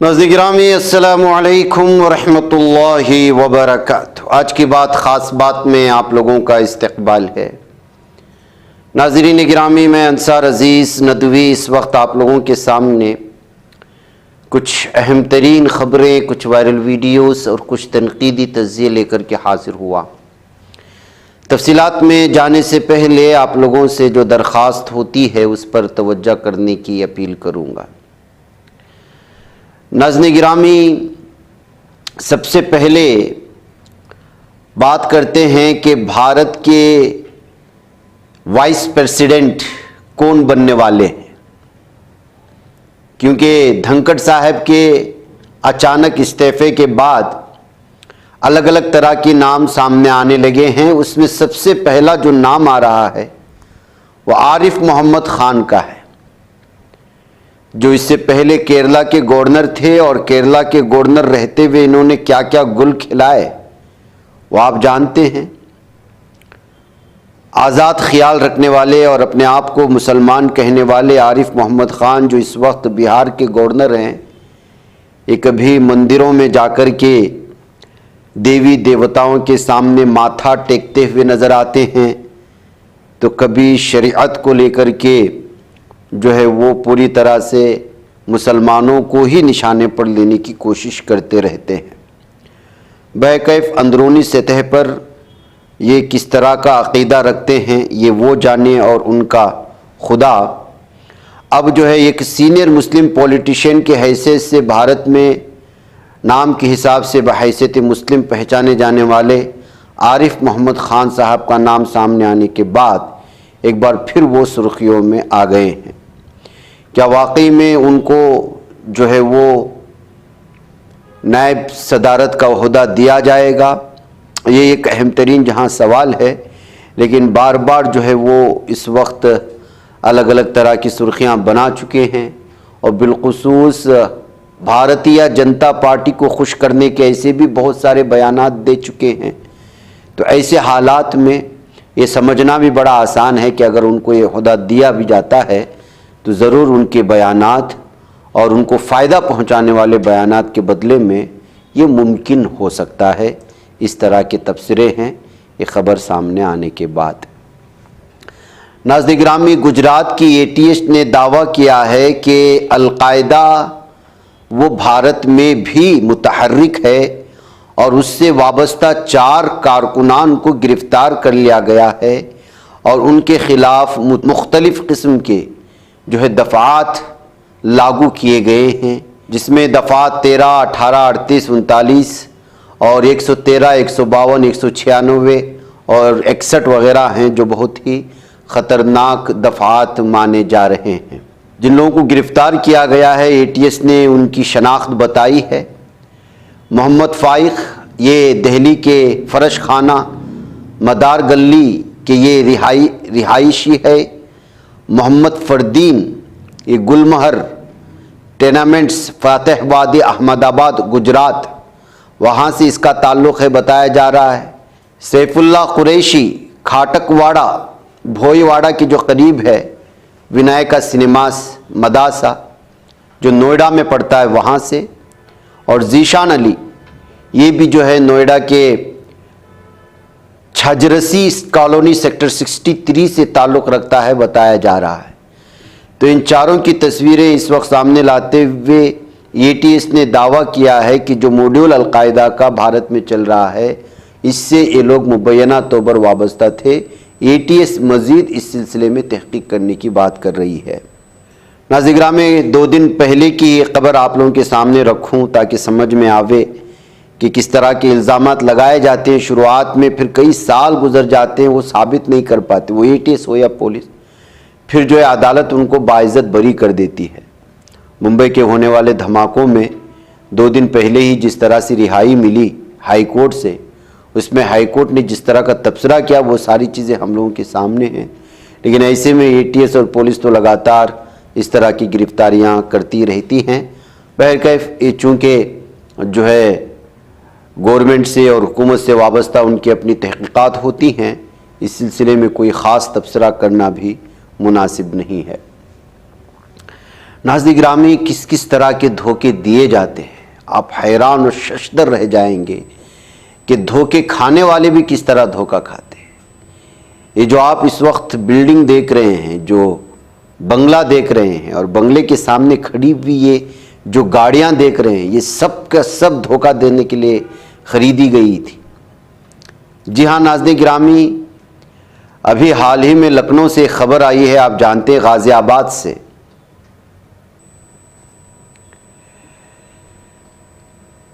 नाज़रीन गिरामी अस्सलामु अलैकुम वरहमतुल्लाहि वबरकातुहू। आज की बात ख़ास बात में आप लोगों का इस्तक़बाल है। नाज़रीन गिरामी, मैं अंसार अज़ीज़ नदवी इस वक्त आप लोगों के सामने कुछ अहम तरीन ख़बरें, कुछ वायरल वीडियोस और कुछ तनक़ीदी तज़्ज़िये लेकर के हाज़िर हुआ। तफ़सीलात में जाने से पहले आप लोगों से जो दरख्वास्त होती है उस पर तवज्जो करने की अपील करूँगा। नाज़रीन गिरामी, सबसे पहले बात करते हैं कि भारत के वाइस प्रेसिडेंट कौन बनने वाले हैं, क्योंकि धनखड़ साहब के अचानक इस्तीफ़े के बाद अलग अलग तरह के नाम सामने आने लगे हैं। उसमें सबसे पहला जो नाम आ रहा है वह आरिफ मोहम्मद ख़ान का है, जो इससे पहले केरला के गवर्नर थे और केरला के गवर्नर रहते हुए इन्होंने क्या क्या गुल खिलाए वो आप जानते हैं। आज़ाद ख्याल रखने वाले और अपने आप को मुसलमान कहने वाले आरिफ मोहम्मद ख़ान, जो इस वक्त बिहार के गवर्नर हैं, ये कभी मंदिरों में जाकर के देवी देवताओं के सामने माथा टेकते हुए नज़र आते हैं, तो कभी शरीयत को लेकर के जो है वो पूरी तरह से मुसलमानों को ही निशाने पर लेने की कोशिश करते रहते हैं। बैकैफ अंदरूनी सतह पर ये किस तरह का अक़ीदा रखते हैं ये वो जाने और उनका खुदा। अब जो है एक सीनियर मुस्लिम पॉलिटिशियन के हैसियत से भारत में नाम के हिसाब से बहैसियत मुस्लिम पहचाने जाने वाले आरिफ मोहम्मद ख़ान साहब का नाम सामने आने के बाद एक बार फिर वो सुर्खियों में आ गए हैं। क्या वाकई में उनको जो है वो नायब सदारत का ओहदा दिया जाएगा? ये एक अहम तरीन जहाँ सवाल है, लेकिन बार बार जो है वो इस वक्त अलग अलग तरह की सुर्खियाँ बना चुके हैं और बिलखुसूस भारतीय जनता पार्टी को खुश करने के ऐसे भी बहुत सारे बयानात दे चुके हैं। तो ऐसे हालात में ये समझना भी बड़ा आसान है कि अगर उनको ये ओहदा दिया भी जाता है तो ज़रूर उनके बयानात और उनको फ़ायदा पहुंचाने वाले बयानात के बदले में ये मुमकिन हो सकता है। इस तरह के तबसरे हैं ये ख़बर सामने आने के बाद। नाज़रीन गिरामी, गुजरात की ATS ने दावा किया है कि अल-कायदा वो भारत में भी मुतहर्रिक है और उससे वाबस्ता 4 कारकुनान को गिरफ़्तार कर लिया गया है और उनके ख़िलाफ़ मुख्तलिफ़ किस्म के जो है दफ़ात लागू किए गए हैं, जिसमें दफ़ात 13, 18, 38, 39 और 113, 152, 196 और 61 वगैरह हैं, जो बहुत ही ख़तरनाक दफ़ात माने जा रहे हैं। जिन लोगों को गिरफ़्तार किया गया है ATS ने उनकी शनाख्त बताई है। मोहम्मद फ़ाइक, ये दिल्ली के फ़रश खाना मदार गली के ये रिहायशी है। मोहम्मद फ़रदीन, ये गुलमहर टेनामेंट्स फ़तेहाबाद अहमदाबाद गुजरात, वहाँ से इसका ताल्लुक़ है बताया जा रहा है। सैफुल्लाह कुरैशी, खाटकवाड़ा भोईवाड़ा के जो करीब है विनायका सिनेमास मदासा, जो नोएडा में पड़ता है, वहाँ से। और ज़ीशान अली, ये भी जो है नोएडा के छजरसी कॉलोनी सेक्टर 63 से ताल्लुक़ रखता है बताया जा रहा है। तो इन चारों की तस्वीरें इस वक्त सामने लाते हुए ATS ने दावा किया है कि जो मॉड्यूल अल-कायदा का भारत में चल रहा है इससे ये लोग मुबैना तौर पर वाबस्ता थे। ATS मज़ीद इस सिलसिले में तहक़ीक़ करने की बात कर रही है। नाज़रीन गिरामी, 2 दिन पहले की खबर आप लोगों के सामने रखूं ताकि समझ में आवे कि किस तरह के इल्ज़ामात लगाए जाते हैं। शुरुआत में फिर कई साल गुजर जाते हैं, वो साबित नहीं कर पाते, वो ATS हो या पुलिस, फिर जो है अदालत उनको बाइज़्ज़त बरी कर देती है। मुंबई के होने वाले धमाकों में 2 दिन पहले ही जिस तरह से रिहाई मिली हाई कोर्ट से, उसमें हाई कोर्ट ने जिस तरह का तबसरा किया वो सारी चीज़ें हम लोगों के सामने हैं। लेकिन ऐसे में ATS और पुलिस तो लगातार इस तरह की गिरफ्तारियां करती रहती हैं। बहरकैफ ये चूँकि जो है गवर्नमेंट से और हुकूमत से वाबस्ता उनकी अपनी तहक़ीक़ात होती हैं, इस सिलसिले में कोई ख़ास तबसरा करना भी मुनासिब नहीं है। नाज़रीन गिरामी, किस किस तरह के धोखे दिए जाते हैं, आप हैरान और शशदर रह जाएंगे कि धोखे खाने वाले भी किस तरह धोखा खाते हैं। ये जो आप इस वक्त बिल्डिंग देख रहे हैं, जो बंगला देख रहे हैं और बंगले के सामने खड़ी हुई ये जो गाड़ियां देख रहे हैं, ये सब का सब धोखा देने के लिए खरीदी गई थी। जी हाँ नाज़रीन गिरामी, अभी हाल ही में लखनऊ से खबर आई है, आप जानते हैं गाजियाबाद से।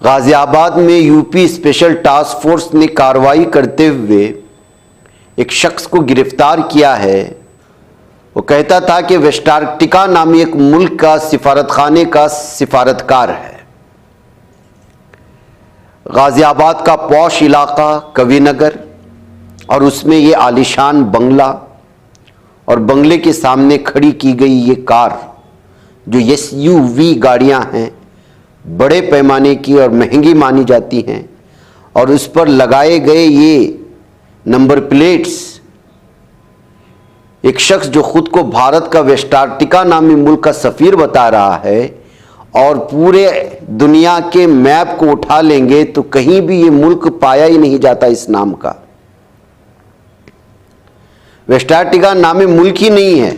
गाजियाबाद में यूपी स्पेशल टास्क फोर्स ने कार्रवाई करते हुए एक शख्स को गिरफ्तार किया है। वो कहता था कि वेस्टार्कटिका नामी एक मुल्क का सिफारतखाने का सिफारतकार है। गाजियाबाद का पौश इलाका कविनगर, और उसमें ये आलीशान बंगला, और बंगले के सामने खड़ी की गई ये कार जो SUV गाड़ियां हैं, बड़े पैमाने की और महंगी मानी जाती हैं, और उस पर लगाए गए ये नंबर प्लेट्स, एक शख्स जो खुद को भारत का वेस्टार्कटिका नामी मुल्क का सफ़ीर बता रहा है, और पूरे दुनिया के मैप को उठा लेंगे तो कहीं भी ये मुल्क पाया ही नहीं जाता इस नाम का। वेस्टार्कटिका नामी मुल्क ही नहीं है,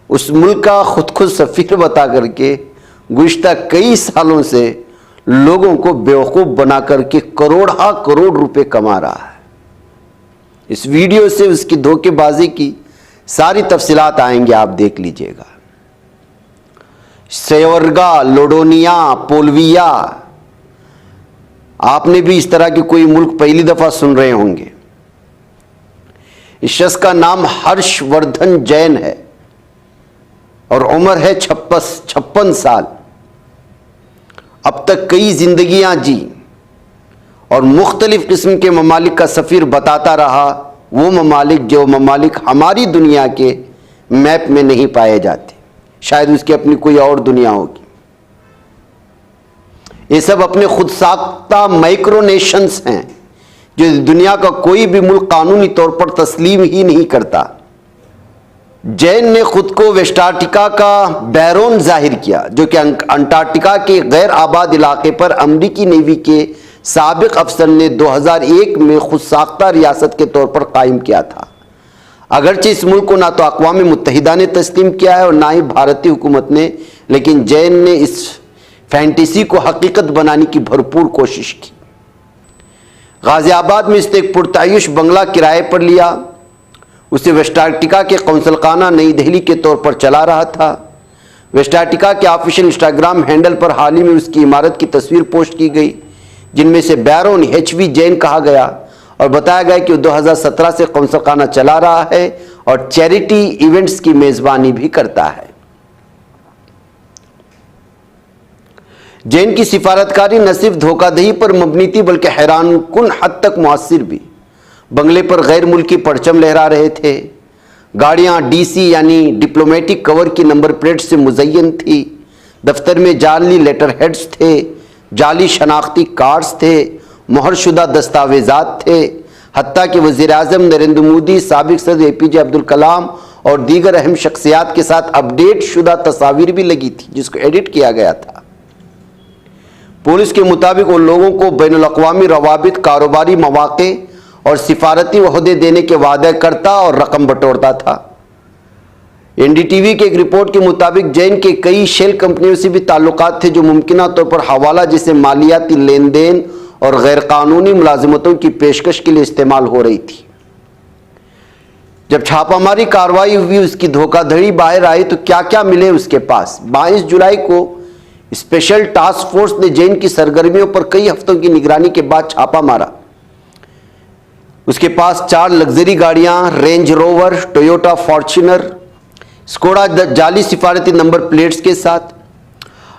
उस मुल्क का खुद सफ़ीर बता करके गुज़िश्ता कई सालों से लोगों को बेवकूफ़ बना करके करोड़ रुपए कमा रहा है। इस वीडियो से उसकी धोखेबाजी की सारी तफसीलात आएंगे, आप देख लीजिएगा। सेवर्गा, लोडोनिया, पोलविया, आपने भी इस तरह के कोई मुल्क पहली दफा सुन रहे होंगे। इस शख्स का नाम हर्षवर्धन जैन है और उम्र है 56 साल। अब तक कई जिंदगियां जी और मुख्तलिफ किस्म के ममालिक का सफ़ीर बताता रहा, वो ममालिक हमारी दुनिया के मैप में नहीं पाए जाते, शायद उसकी अपनी कोई और दुनिया होगी। ये सब अपने खुद साख्ता माइक्रोनेशंस हैं जो दुनिया का कोई भी मुल्क कानूनी तौर पर तस्लीम ही नहीं करता। जैन ने खुद को वेस्टार्कटिका का बैरोन जाहिर किया, जो कि अंटार्कटिका के गैर आबाद इलाके पर अमरीकी नेवी के साबिक अफसर ने 2001 में खुद साख्ता रियासत के तौर पर कायम किया था। अगरचे इस मुल्क को ना तो अक़वाम मुत्तहिदा ने तस्लीम किया है और ना ही भारतीय हुकूमत ने, लेकिन जैन ने इस फैंटेसी को हकीकत बनाने की भरपूर कोशिश की। गाजियाबाद में इसने एक पुरतायुश बंगला किराए पर लिया। उसे वेस्टार्कटिका के कौंसलखाना नई दिल्ली के तौर पर चला रहा था। वेस्टार्कटिका के ऑफिशियल इंस्टाग्राम हैंडल पर हाल ही में उसकी इमारत की तस्वीर पोस्ट की गई, जिनमें से बैरोन HV जैन कहा गया और बताया गया कि वो 2017 से कौंसलखाना चला रहा है और चैरिटी इवेंट्स की मेज़बानी भी करता है। जैन की सिफारतकारी न सिर्फ धोखाधही पर मबनी थी बल्कि हैरानकुन हद तक मुअस्सिर भी। बंगले पर गैर मुल्की परचम लहरा रहे थे। गाड़ियां DC यानी डिप्लोमेटिक कवर की नंबर प्लेट से मुज़य्यन थी। दफ्तर में जाली लेटर हेड्स थे, जाली शनाख्ती कार्ड्स थे, मोहरशुदा दस्तावेजात थे। हत्ता कि वज़ीर-ए-आज़म नरेंद्र मोदी, साबिक सदर APJ अब्दुल कलाम और दीगर अहम शख्सियात के साथ अपडेट शुदा तस्वीर भी लगी थी, जिसको एडिट किया गया था। पुलिस के मुताबिक उन लोगों को बैनुल-अक़वामी रवाबित, कारोबारी मौक़े और सिफारती ओहदे देने के वादे करता और रकम बटोरता था। NDTV की एक रिपोर्ट के मुताबिक जैन के कई शेल कंपनियों से भी ताल्लुकात थे, जो मुमकिना तौर पर हवाला जैसे मालियाती लेन देन और गैर कानूनी मुलाजिमतों की पेशकश के लिए इस्तेमाल हो रही थी। जब छापामारी कार्रवाई हुई, उसकी धोखाधड़ी बाहर आई तो क्या क्या मिले उसके पास। 22 जुलाई को स्पेशल टास्क फोर्स ने जैन की सरगर्मियों पर कई हफ्तों की निगरानी के बाद छापा मारा। उसके पास 4 लग्जरी गाड़ियां, range rover, Toyota Fortuner, Skoda जाली सिफारती नंबर प्लेट्स के साथ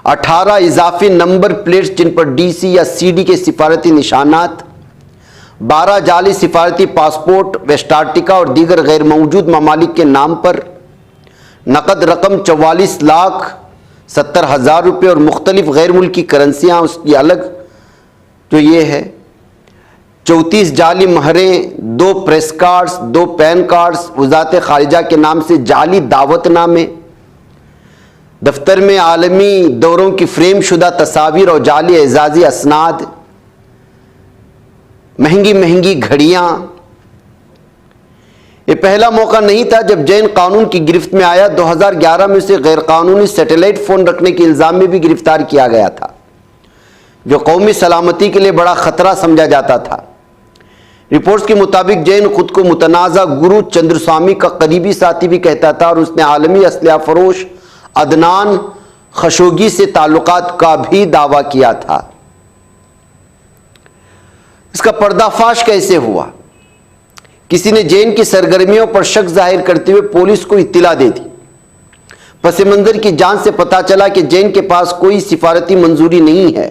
18 इजाफी नंबर प्लेट्स जिन पर DC या CD के सिफारती निशानात, 12 जाली सिफारती पासपोर्ट वेस्टार्कटिका और दीगर गैर मौजूद ममालिक के नाम पर, नकद रकम 44,70,000 रुपये और मुख्तलिफ गैर मुल्की करेंसियाँ उसकी अलग जो ये है, 34 जाली महरें, 2 प्रेस कार्ड्स, 2 पैन कार्ड्स, वज़ारत ख़ारिजा के नाम से जाली दावतनामे, दफ्तर में आलमी दौरों की फ्रेम शुदा तस्वीर और जाली एजाजी असनाद, महंगी महंगी घड़ियां। ये पहला मौका नहीं था जब जैन कानून की गिरफ्त में आया। 2011 में उसे गैरकानूनी सैटेलाइट फोन रखने के इल्जाम में भी गिरफ्तार किया गया था, जो कौमी सलामती के लिए बड़ा खतरा समझा जाता था। रिपोर्ट्स के मुताबिक जैन खुद को मुतनाज़ा गुरु चंद्रस्वामी का करीबी साथी भी कहता था और उसने आलमी असलहा फरोश अदनान खशोगी से ताल्लुकात का भी दावा किया था। इसका पर्दाफाश कैसे हुआ? किसी ने जैन की सरगर्मियों पर शक जाहिर करते हुए पुलिस को इत्तला दे दी। पस मंजर की जांच से पता चला कि जैन के पास कोई सिफारती मंजूरी नहीं है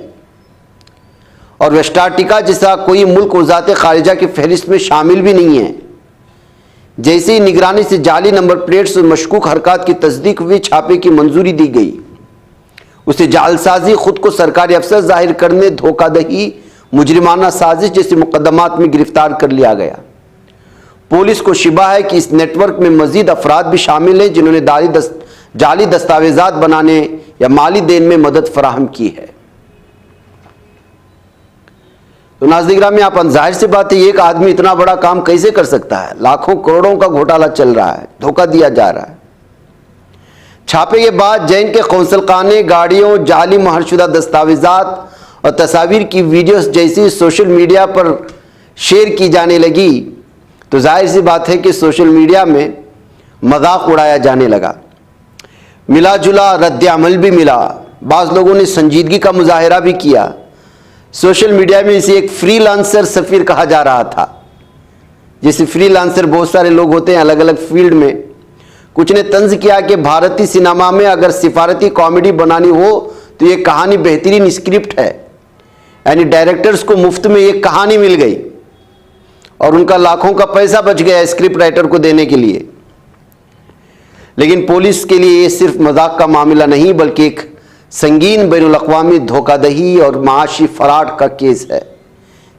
और वेस्ट अफ्रीका जैसा कोई मुल्क वज़ारत खारिजा की फहरिस्त में शामिल भी नहीं है। जैसे ही निगरानी से जाली नंबर प्लेट्स और मशकूक हरकत की तस्दीक हुई, छापे की मंजूरी दी गई। उसे जालसाजी, खुद को सरकारी अफसर जाहिर करने, धोखाधड़ी, मुजरिमाना साजिश जैसे मुकदमात में गिरफ्तार कर लिया गया। पुलिस को शिबा है कि इस नेटवर्क में मजीद अफराद भी शामिल हैं जिन्होंने जाली दस्तावेजात बनाने या माली देन में मदद फराहम की है। तो नाज़रीन में आप जाहिर सी बात है, एक आदमी इतना बड़ा काम कैसे कर सकता है? लाखों करोड़ों का घोटाला चल रहा है, धोखा दिया जा रहा है। छापे के बाद जैन के कौंसल खाने, गाड़ियों, जाली महरशुदा दस्तावेजात और तस्वीर की वीडियोस जैसी सोशल मीडिया पर शेयर की जाने लगी तो जाहिर सी बात है कि सोशल मीडिया में मजाक उड़ाया जाने लगा। मिला जुला रद्द-ए-अमल भी मिला। बाज़ लोगों ने संजीदगी का मुजाहरा भी किया। सोशल मीडिया में इसे एक फ्रीलांसर सफ़ीर कहा जा रहा था। जैसे फ्रीलांसर बहुत सारे लोग होते हैं अलग अलग फील्ड में। कुछ ने तंज किया कि भारतीय सिनेमा में अगर सिफारती कॉमेडी बनानी हो तो ये कहानी बेहतरीन स्क्रिप्ट है, यानी डायरेक्टर्स को मुफ्त में एक कहानी मिल गई और उनका लाखों का पैसा बच गया स्क्रिप्ट राइटर को देने के लिए। लेकिन पुलिस के लिए ये सिर्फ मजाक का मामला नहीं बल्कि एक संगीन बैनुल-अक़वामी धोखाधड़ी और माशी फराड का केस है,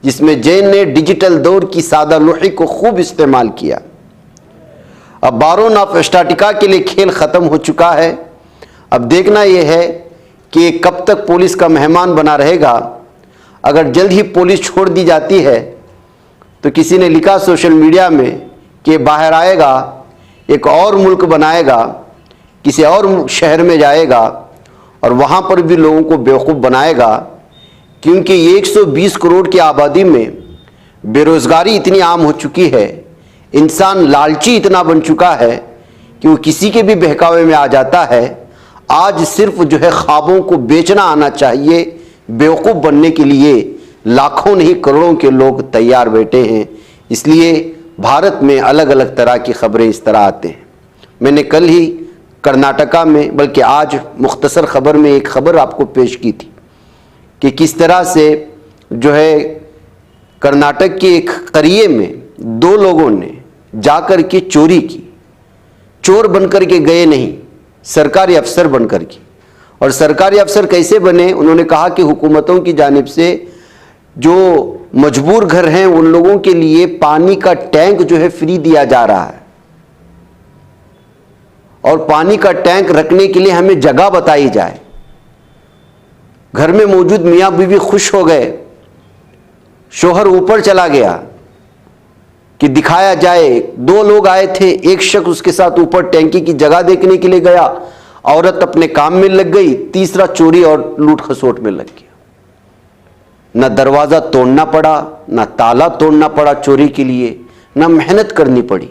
जिसमें जैन ने डिजिटल दौर की सादा लोही को खूब इस्तेमाल किया। अब बारोन ऑफ वेस्ट अफ्रीका के लिए खेल ख़त्म हो चुका है। अब देखना यह है कि कब तक पुलिस का मेहमान बना रहेगा। अगर जल्द ही पुलिस छोड़ दी जाती है तो किसी ने लिखा सोशल मीडिया में कि बाहर आएगा, एक और मुल्क बनाएगा, किसी और शहर में जाएगा और वहाँ पर भी लोगों को बेवकूफ़ बनाएगा, क्योंकि 120 करोड़ की आबादी में बेरोज़गारी इतनी आम हो चुकी है, इंसान लालची इतना बन चुका है कि वो किसी के भी बहकावे में आ जाता है। आज सिर्फ जो है ख्वाबों को बेचना आना चाहिए। बेवकूफ़ बनने के लिए लाखों नहीं करोड़ों के लोग तैयार बैठे हैं। इसलिए भारत में अलग अलग तरह की खबरें इस तरह आते हैं। मैंने कल ही कर्नाटका में, बल्कि आज मुख्तसर ख़बर में एक ख़बर आपको पेश की थी कि किस तरह से जो है कर्नाटक के एक करिए में 2 लोगों ने जाकर के चोरी की। चोर बनकर के गए नहीं, सरकारी अफसर बनकर के। और सरकारी अफसर कैसे बने? उन्होंने कहा कि हुकूमतों की जानिब से जो मजबूर घर हैं उन लोगों के लिए पानी का टैंक जो है फ्री दिया जा रहा है और पानी का टैंक रखने के लिए हमें जगह बताई जाए। घर में मौजूद मियाँ बीवी खुश हो गए। शोहर ऊपर चला गया कि दिखाया जाए। 2 लोग आए थे, एक शख्स उसके साथ ऊपर टैंकी की जगह देखने के लिए गया, औरत अपने काम में लग गई, तीसरा चोरी और लूट खसोट में लग गया। न दरवाज़ा तोड़ना पड़ा, न ताला तोड़ना पड़ा चोरी के लिए, न मेहनत करनी पड़ी,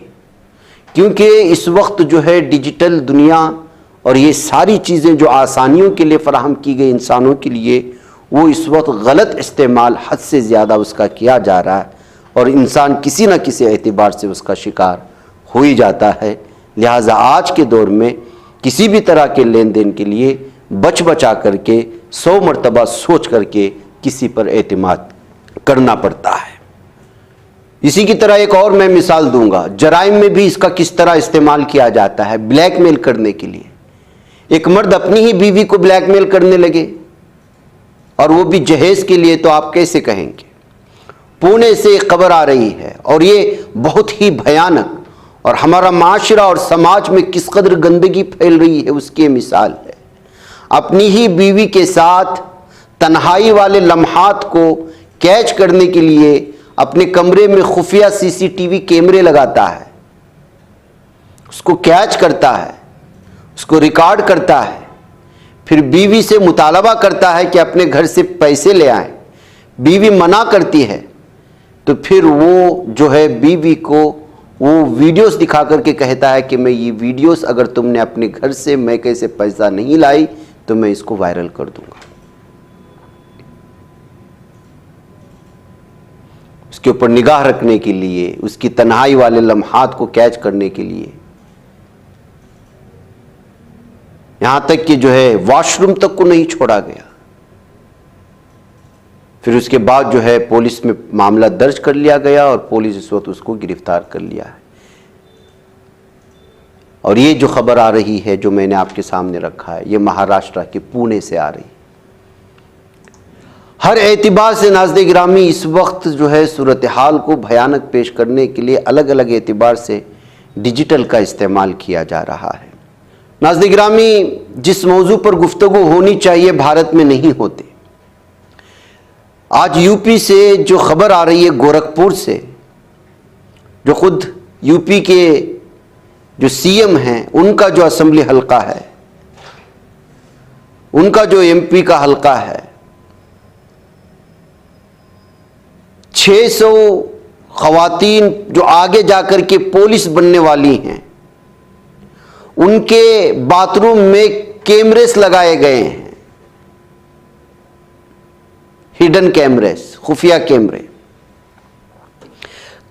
क्योंकि इस वक्त जो है डिजिटल दुनिया और ये सारी चीज़ें जो आसानियों के लिए फ़राहम की गई इंसानों के लिए, वो इस वक्त गलत इस्तेमाल हद से ज़्यादा उसका किया जा रहा है और इंसान किसी न किसी एतबार से उसका शिकार हो ही जाता है। लिहाजा आज के दौर में किसी भी तरह के लेन देन के लिए बचा करके 100 मरतबा सोच करके किसी पर एतमाद करना पड़ता है। इसी की तरह एक और मैं मिसाल दूंगा, जराइम में भी इसका किस तरह इस्तेमाल किया जाता है ब्लैकमेल करने के लिए। एक मर्द अपनी ही बीवी को ब्लैकमेल करने लगे और वो भी जहेज के लिए, तो आप कैसे कहेंगे? पुणे से एक खबर आ रही है और ये बहुत ही भयानक और हमारा माशरा और समाज में किस कदर गंदगी फैल रही है उसकी मिसाल है। अपनी ही बीवी के साथ तन्हाई वाले लम्हात को कैच करने के लिए अपने कमरे में खुफिया सीसीटीवी कैमरे लगाता है, उसको कैच करता है, उसको रिकॉर्ड करता है, फिर बीवी से मुतालबा करता है कि अपने घर से पैसे ले आए। बीवी मना करती है तो फिर वो जो है बीवी को वो वीडियोस दिखा करके कहता है कि मैं ये वीडियोस अगर तुमने अपने घर से मैं कैसे पैसा नहीं लाई तो मैं इसको वायरल कर दूंगा। उसके ऊपर निगाह रखने के लिए, उसकी तन्हाई वाले लम्हात को कैच करने के लिए, यहां तक कि जो है वॉशरूम तक को नहीं छोड़ा गया। फिर उसके बाद जो है पुलिस में मामला दर्ज कर लिया गया और पुलिस इस वक्त उसको गिरफ्तार कर लिया है। और ये जो खबर आ रही है जो मैंने आपके सामने रखा है, ये महाराष्ट्र के पुणे से आ रही है। हर एतबार से नाज़िर गिरामी इस वक्त जो है सूरत हाल को भयानक पेश करने के लिए अलग अलग एतबार से डिजिटल का इस्तेमाल किया जा रहा है। नाज़िर गिरामी, जिस मौजू पर गुफ्तगू होनी चाहिए भारत में नहीं होते। आज यूपी से जो खबर आ रही है, गोरखपुर से, जो खुद यूपी के जो सीएम हैं उनका जो असेंबली हलका है, उनका जो एमपी का हलका है, 600 खवातीन जो आगे जाकर के पुलिस बनने वाली हैं, उनके बाथरूम में कैमरेस लगाए गए हैं, हिडन कैमरेस, खुफिया कैमरे।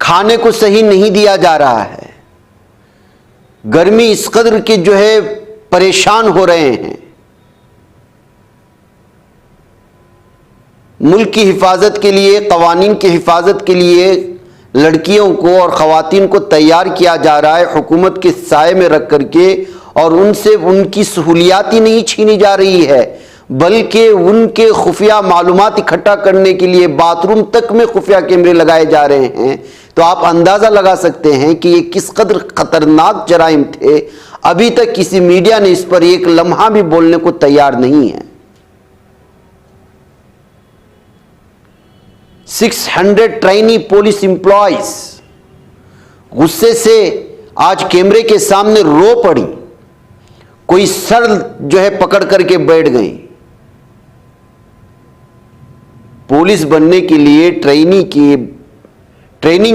खाने को सही नहीं दिया जा रहा है। गर्मी इस कदर के जो है परेशान हो रहे हैं। मुल्क की हिफाजत के लिए, कवानीन की हिफाजत के लिए लड़कियों को और ख़वातीन को तैयार किया जा रहा है हुकूमत के साए में रख करके, और उनसे उनकी सहूलियात ही नहीं छीनी जा रही है बल्कि उनके खुफिया मालूमात इकट्ठा करने के लिए बाथरूम तक में खुफिया कैमरे लगाए जा रहे हैं। तो आप अंदाज़ा लगा सकते हैं कि ये किस कदर ख़तरनाक जराइम थे। अभी तक किसी मीडिया ने इस पर एक लम्हा भी बोलने को तैयार नहीं है। 600 ट्रेनी पुलिस एम्प्लॉयज गुस्से से आज कैमरे के सामने रो पड़ी, कोई सर जो है पकड़ करके बैठ गई। पुलिस बनने के लिए ट्रेनिंग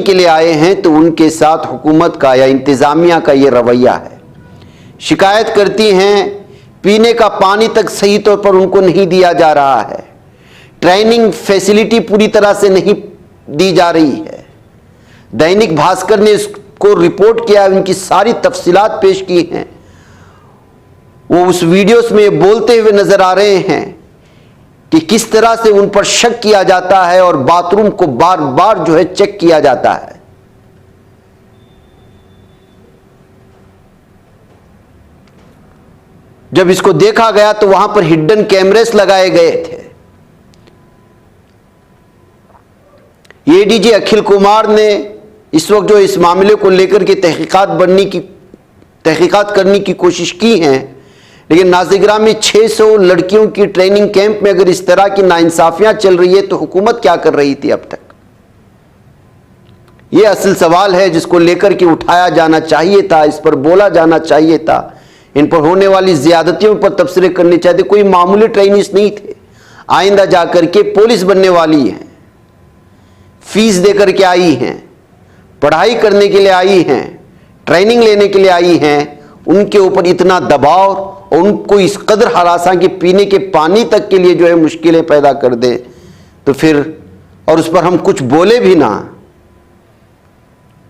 के लिए आए हैं तो उनके साथ हुकूमत का या इंतज़ामिया का ये रवैया है। शिकायत करती हैं पीने का पानी तक सही तौर पर उनको नहीं दिया जा रहा है, ट्रेनिंग फैसिलिटी पूरी तरह से नहीं दी जा रही है। दैनिक भास्कर ने इसको रिपोर्ट किया, उनकी सारी तफसीलात पेश की हैं। वो उस वीडियोस में बोलते हुए नजर आ रहे हैं कि किस तरह से उन पर शक किया जाता है और बाथरूम को बार बार जो है चेक किया जाता है। जब इसको देखा गया तो वहां पर हिडन कैमरेस लगाए गए थे। एडीजी अखिल कुमार ने इस वक्त जो इस मामले को लेकर के तहकीकात करने की कोशिश की है, लेकिन नाज़िर गिरामी 600 लड़कियों की ट्रेनिंग कैंप में अगर इस तरह की नाइंसाफियां चल रही है तो हुकूमत क्या कर रही थी अब तक? यह असल सवाल है जिसको लेकर के उठाया जाना चाहिए था, इस पर बोला जाना चाहिए था, इन पर होने वाली ज्यादतियों पर तबसरे करने चाहिए। कोई मामूली ट्रेनिंग्स नहीं थे। आइंदा जाकर के पुलिस बनने वाली हैं, फीस देकर के आई हैं, पढ़ाई करने के लिए आई हैं, ट्रेनिंग लेने के लिए आई हैं, उनके ऊपर इतना दबाव और उनको इस कदर हरासा कि पीने के पानी तक के लिए जो है मुश्किलें पैदा कर दे, तो फिर और उस पर हम कुछ बोले भी ना,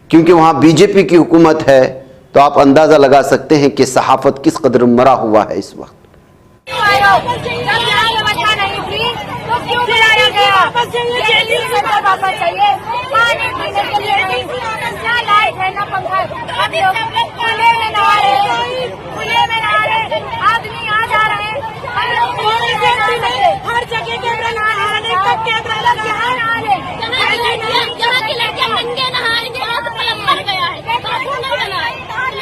क्योंकि वहां बीजेपी की हुकूमत है, तो आप अंदाजा लगा सकते हैं कि सहाफत किस कदर मरा हुआ है इस वक्त। हर जगह कैमरा लगा है, कैमरा लगा है, जहाँ की लड़कियां नंगे नहाएंगे वहाँ तो पलक पड़ गया है। लड़कियां नहीं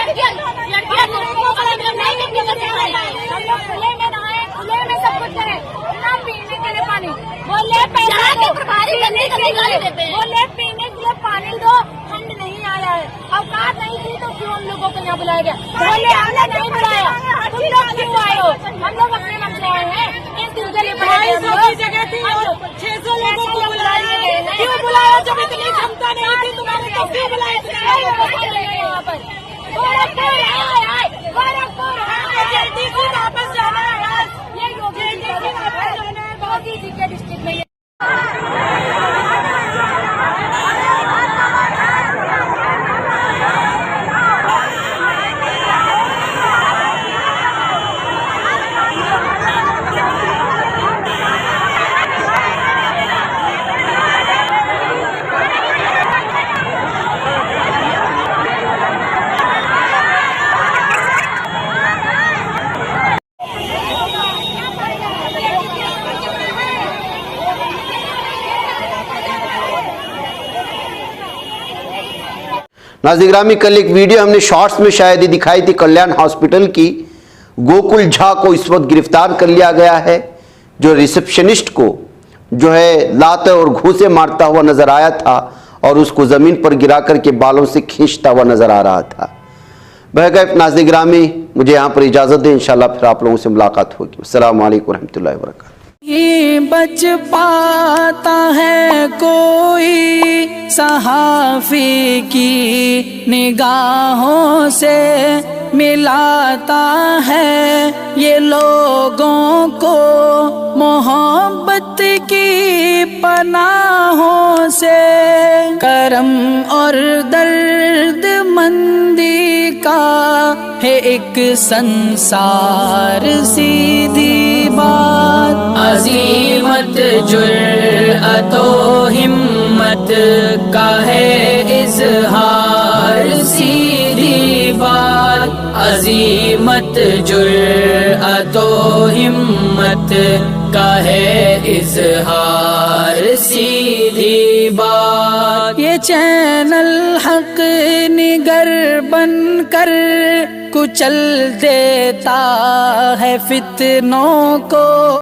गंदी गंदी गाली देते हैं। बोले पीने के लिए पानी दो, फंड नहीं आया है, अवकाश नहीं थी तो क्यों हम लोगों को यहाँ बुलाया गया? बोले हमने नहीं बुलाया, तुम लोग क्यों आए हो? हम लोग अपने मन से आए हैं, इस दिन के लिए बुलाए हम लोग। 600 लोगों को बुलाया, क्यों बुलाया? जब इतनी क्षमता नहीं थी तुम्हारे तो क्यों बुलाया? यहाँ पर गोरखपुर जल्दी से वापस जाना है, ये योगी जी को वापस जाना है, मोदी जी के डिस्ट्रिक्ट में। नाज़रीन गिरामी, कल एक वीडियो हमने शॉर्ट्स में शायद ही दिखाई थी कल्याण हॉस्पिटल की। गोकुल झा को इस वक्त गिरफ्तार कर लिया गया है, जो रिसेप्शनिस्ट को जो है लात और घूंसे मारता हुआ नजर आया था और उसको जमीन पर गिरा करके बालों से खींचता हुआ नजर आ रहा था। बहरकैफ नाज़रीन गिरामी, मुझे यहाँ पर इजाज़त दें, इंशाल्लाह फिर आप लोगों से मुलाकात होगी। अस्सलामु अलैकुम रहमतुल्लाहि व बरकातहू। ये बच पाता है कोई सहाफ़ी की निगाहों से, मिलाता है ये लोगों को मोहब्बत की पनाहों से। करम और दर्द मंदी का है एक संसार, सीधी बात। अज़ीमत जुर्अतो हिम्मत का है इज़हार, सीधी बात। अज़ीमत जुर्अतो हिम्मत का है इज़हार, सीधी बात। ये चैनल हक निगर बनकर कुचल देता है फितनों को।